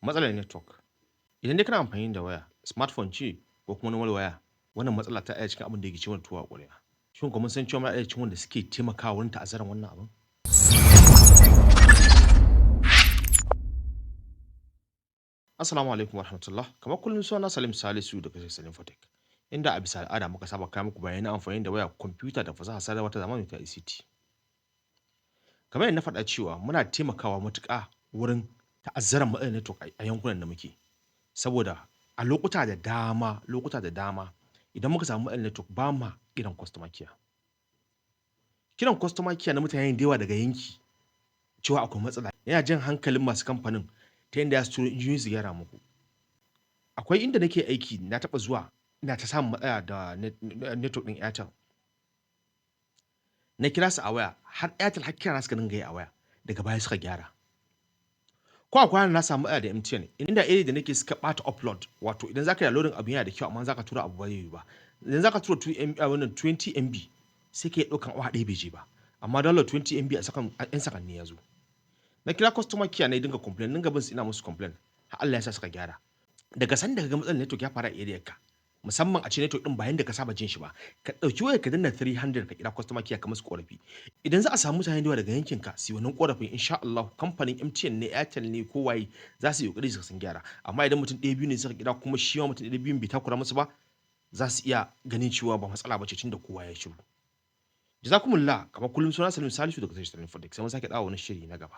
Matsalar network. Idan dai kana amfani da waya, smartphone ce ko kuma normal waya, wannan matsala ta ɗaya cikin abin da yake ci mana tuwo a ƙwarya. Shin ko mun san cewa muna ɗaya cikin wanda suke taimakawa wurin ta'azzaran wannan abin? Assalamu alaikum warahmatullah. Kamar kullum sunana Salim Salisu daga Salim Fotek. Inda a bisa al'ada muka saba kawo muku bayanai na amfani da waya, kwamfuta da fasaha sadarwa ta zamani ta ICT. Kamar yadda na faɗa cewa muna taimakawa matuƙa wurin ta'azzaran matsalar network a yankunan da muke. Saboda a lokuta da dama idan muka samu matsalar network ba ma kiran customer care. Kiran customer care na mutane da yawa daga yanki cewa akwai matsala yana jan hankalin masu kamfanin ta yanda za su turo injiniyoyi su gyara muku. Akwai inda nake aiki na taɓa zuwa ina ta samun matsala da network ɗin Airtel. Na kira su a waya har Airtel har kirana suka dinga yi a waya, daga baya suka gyara. Ko a kwanan nan na samu matsala da MTN inda area da nake suka ɓata upload, wato idan za ka yi downloading abu yana da kyau amma za ka tura abu ba zai yiwu ba. Idan za ka tura 20 MB sai ka iya ɗaukan awa ɗaya bai je ba, amma download 20 MB a ‘yan sakanni ya zo. Na kira customer care na dinga complain, na dinga bin su ina musu complain har Allah ya sa suka gyara. Daga sanda ka ga matsalar network ya faru a area ka, musamman a ce network ɗin ba yanda ka saba jin shi ba, ka ɗauki wayar ka danna 300 ka kira customer care ka musu ƙorafi. Idan za a samu mutane da yawa daga yankin ka su yi wannan ƙorafin, insha Allahu kamfanin MTN ne, Airtel ne ko waye za su yi ƙoƙari su ga sun gyara. Amma idan mutum ɗaya biyu ne suka kira kuma shi ma mutum ɗaya biyun bai takura musu ba, za su iya ganin cewa ba matsala ba ce tunda kowa ya yi shiru. Jazakumullah, kamar kullum sunana Salim Salisu daga Salim Fotek, sai mun sake dawowa wani shiri na gaba.